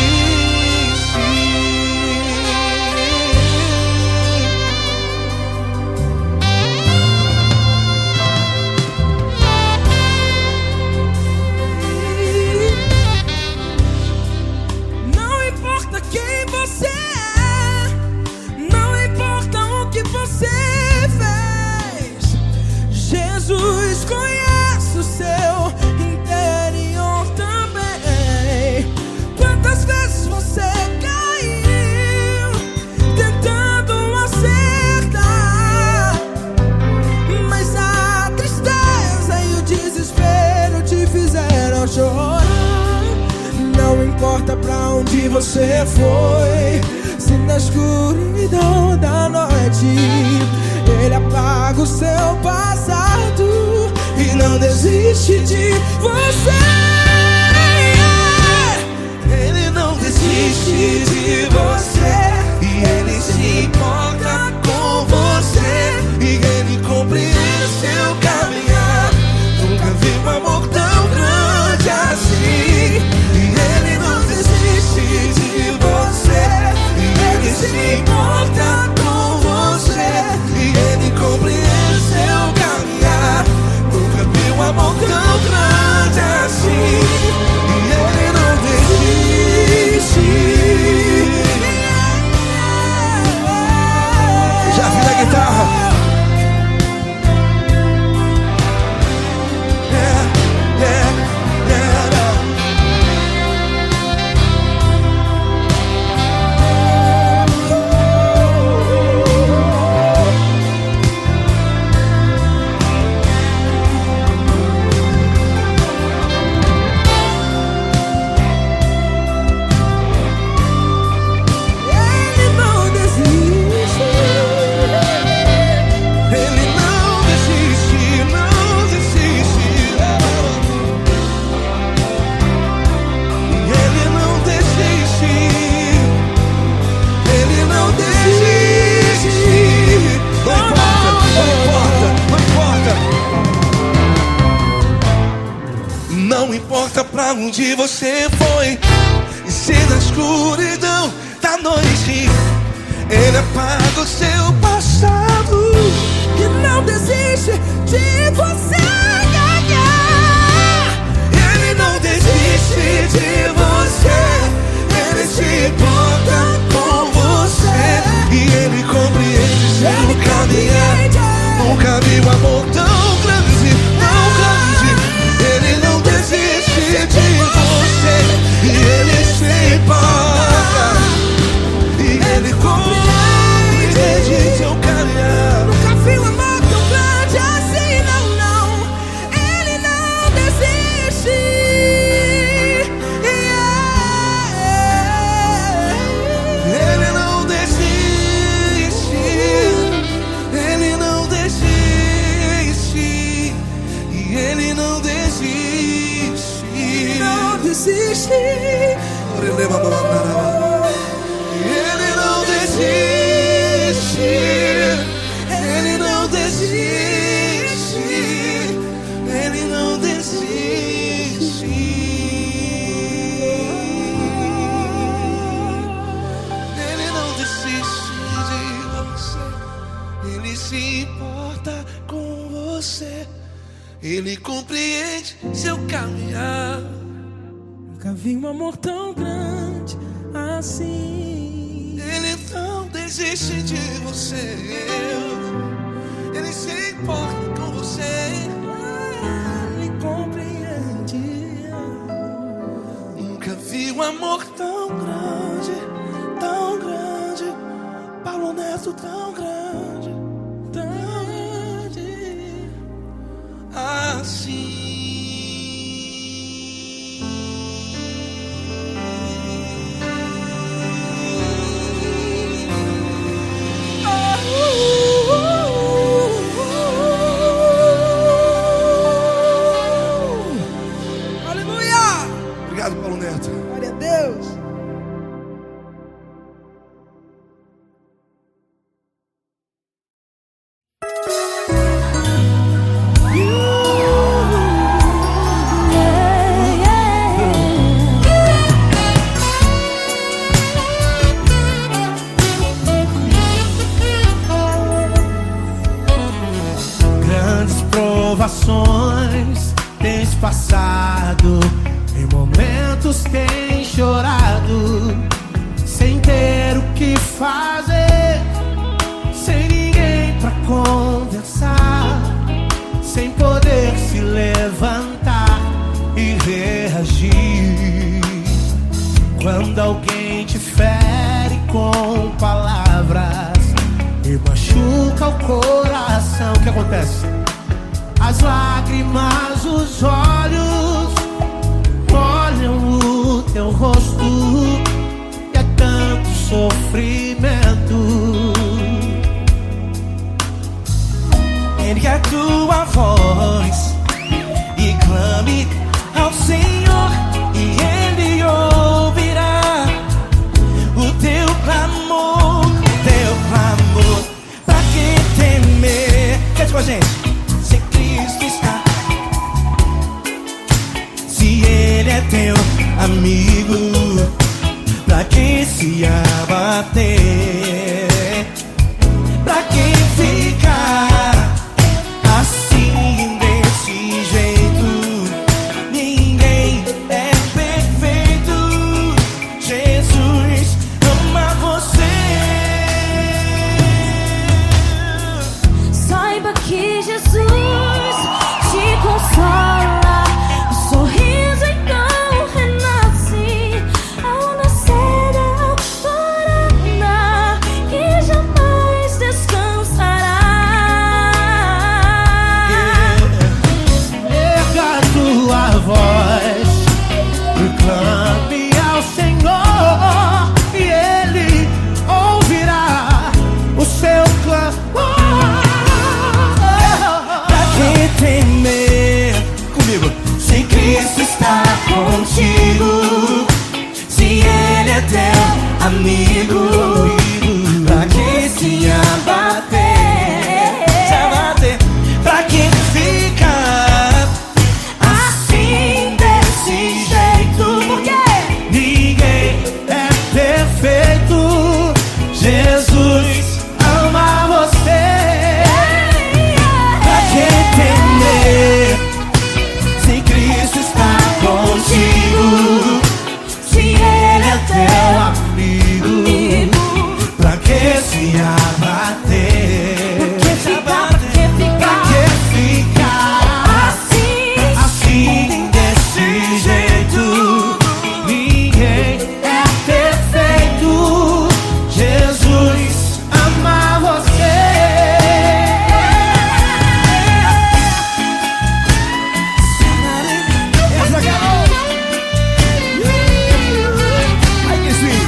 Quem você é, não importa o que você fez, Jesus conhece o seu interior também. Quantas você foi. Se na escuridão da noite Ele apaga o seu passado e não desiste de você. Ele não desiste de você, e Ele se importa com você, e Ele compreende seu caminhar. Nunca vi um amor tão grande assim. E Ele não desiste de você, e Ele se importa com você, e Ele compreende seu caminhar. Nunca vi um amor tão grande assim. E Ele não desiste. Já vi na guitarra. Não importa pra onde você foi, e se na escuridão da noite Ele apaga o seu passado E não desiste de você. Ele não desiste de você, Ele se importa com você, e Ele compreende seu caminhar. Nunca vi um amor tão grande, tão grande. Ele não desiste de você, e Ele se importa, e Ele compreende seu caminhar. Nunca vi um amor tão grande assim, não, não. Ele não desiste. Ele não desiste, Ele não desiste, e Ele não desiste. Não desiste. Ele não desiste, Ele não desiste, Ele não desiste. Ele não desiste de você, Ele se importa com você, Ele compreende seu caminhar. Nunca vi um amor tão grande assim. Ele não desiste de você, Ele se importa com você. Ele compreende. Nunca vi um amor tão grande, tão grande. Paulo Neto tão grande, tão grande assim. Aleluia! Obrigado, Paulo Neto. Glória a Deus. Grandes provações tens passado, em momentos tens chorado, sem ter o que fazer, sem ninguém pra conversar, sem poder se levantar e reagir. Quando alguém te fere com palavras e machuca o coração, o que acontece? As lágrimas, os olhos molham o teu rosto sofrimento. Ergue a tua voz e clame ao Senhor, e Ele ouvirá o teu clamor, pra que temer? Cante com a gente. Se Cristo está, se Ele é teu amigo, pra que se abater? Pra que ficar assim desse jeito? Ninguém é perfeito. Jesus ama você. Saiba que Jesus te consola. O sorriso então renasce ao nascer da alvorada, que jamais descansará. Erga a tua voz e clame ao Senhor, e Ele ouvirá o seu clamor. Pra que temer? Comigo. Se Cristo está contigo, se Ele é teu amigo, pra que se abater? Pra que ficar assim desse jeito? Porque ninguém é perfeito. Jesus ama você. Pra que temer? Se Cristo está contigo, se Ele é teu amigo, pra que se abater? Pra que ficar assim desse jeito? Ninguém é perfeito. Jesus ama você. Essa garota. Ai, que sim.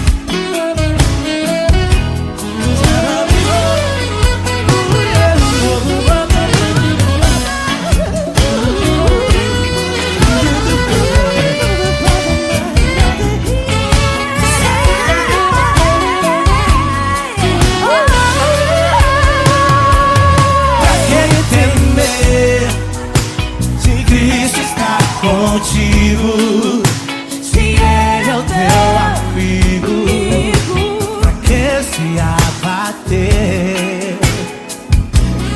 Pra que temer? Se Cristo está contigo, se Ele é o teu amigo, pra que se abater?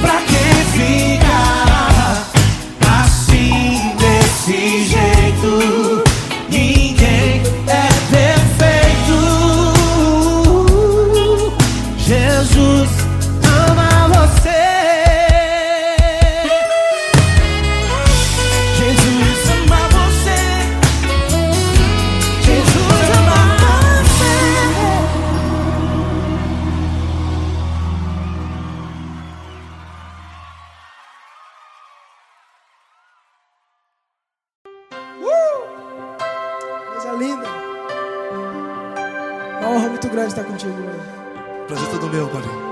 Pra que ficar assim desse jeito? Ninguém é perfeito. Jesus ama você. Jesus ama você. Jesus ama você. Coisa linda. Uma honra muito grande estar contigo hoje. Prazer todo meu, Paulinho.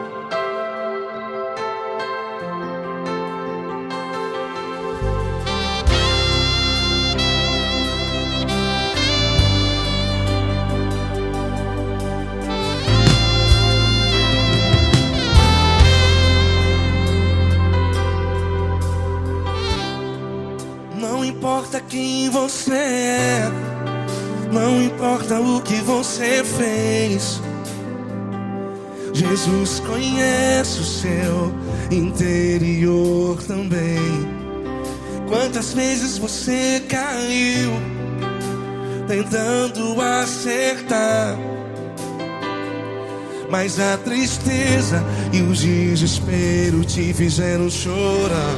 Não importa quem você é, não importa o que você fez, Jesus conhece o seu interior também. Quantas vezes você caiu tentando acertar, mas a tristeza e o desespero te fizeram chorar.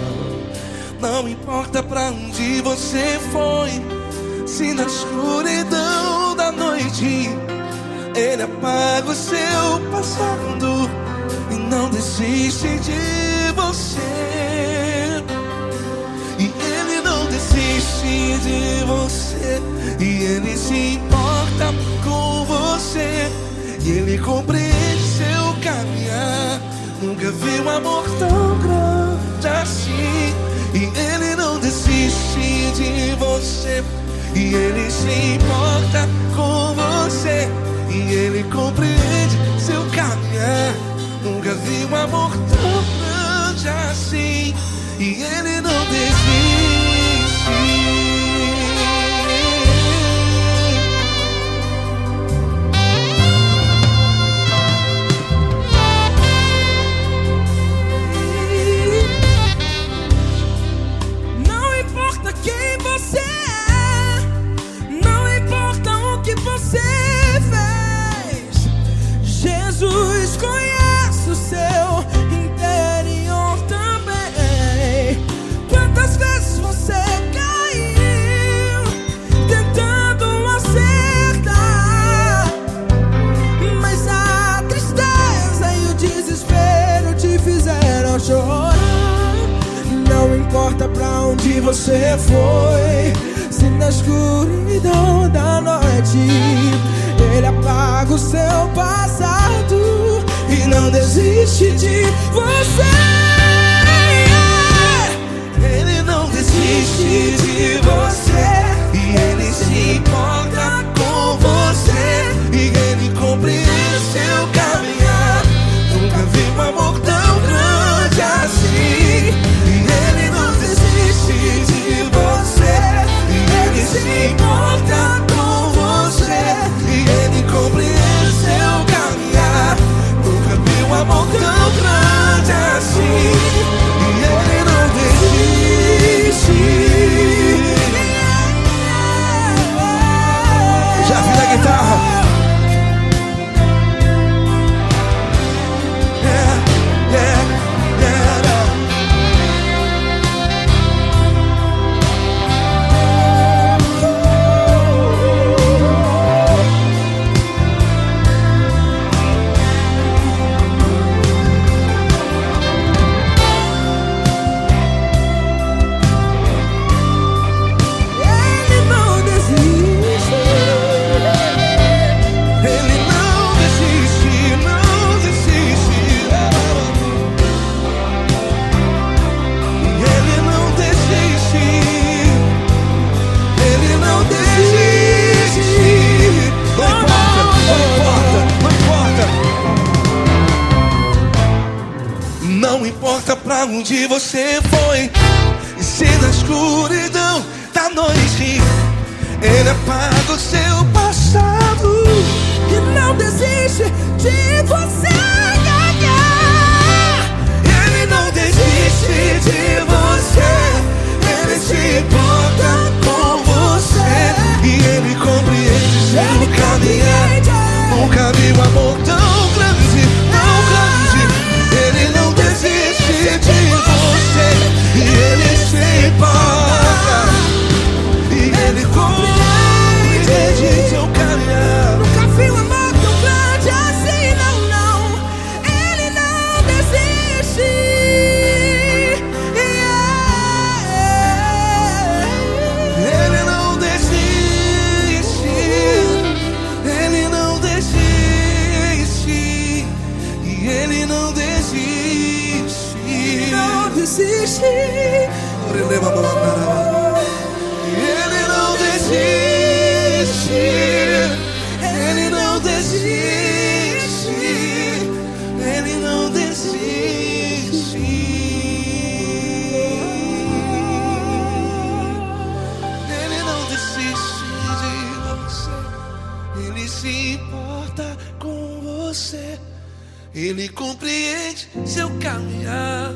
Não importa pra onde você foi, se na escuridão da noite Ele apaga o seu passado e não desiste de você. E Ele não desiste de você, e Ele se importa com você. e Ele compreende seu caminhar. Nunca vi um amor tão grande assim. E Ele não desiste de você, e Ele se importa com você, e Ele compreende seu caminhar. Nunca vi um amor tão grande assim, e Ele não desiste. Não importa quem você é, não importa o que você fez, Jesus conhece o seu interior também. Quantas vezes você caiu tentando acertar, mas a tristeza e o desespero te fizeram chorar. Não importa pra onde você foi, se na escuridão da noite Ele apaga o seu passado e não desiste de você. Ele não desiste de você, e Ele se importa com você, e Ele compreende seu caminhar. Nunca vi um amor tão grande assim. E Ele não desiste de você, e Ele se importa com você, e Ele compreende seu caminhar. Nunca vi um amor tão grande assim. E Ele não desiste. Já vi na guitarra. Ele não desiste. Ele não desiste, não desiste. Ele não desiste. Ele não desiste. Não importa, não importa. Não importa pra onde você foi, e se na escuridão da noite Ele apaga o seu passado. E não desiste de você ganhar. Ele não desiste de você, Ele se importa com você, e Ele compreende seu caminhar. Nunca vi um amor tão grande, tão grande. Ele não desiste de você, e Ele se importa, e Ele compreende seu caminhar. Nunca vi um amor tão grande assim, não, não. Ele não desiste. Ele não desiste, Ele não desiste, e Ele não desiste. Não desiste. Ele não desiste, Ele não desiste, Ele não desiste. Ele não desiste de você, Ele se importa com você, Ele compreende seu caminhar.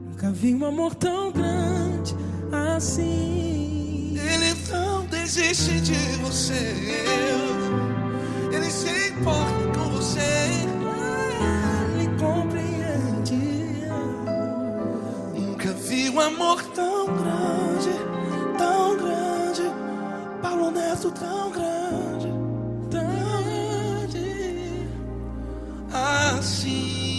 Nunca vi um amor tão grande assim. Ele não desiste de você, Ele se importa com você, Ele compreende. Nunca vi um amor tão grande, tão grande. Paulo Neto tão grande, tão grande assim.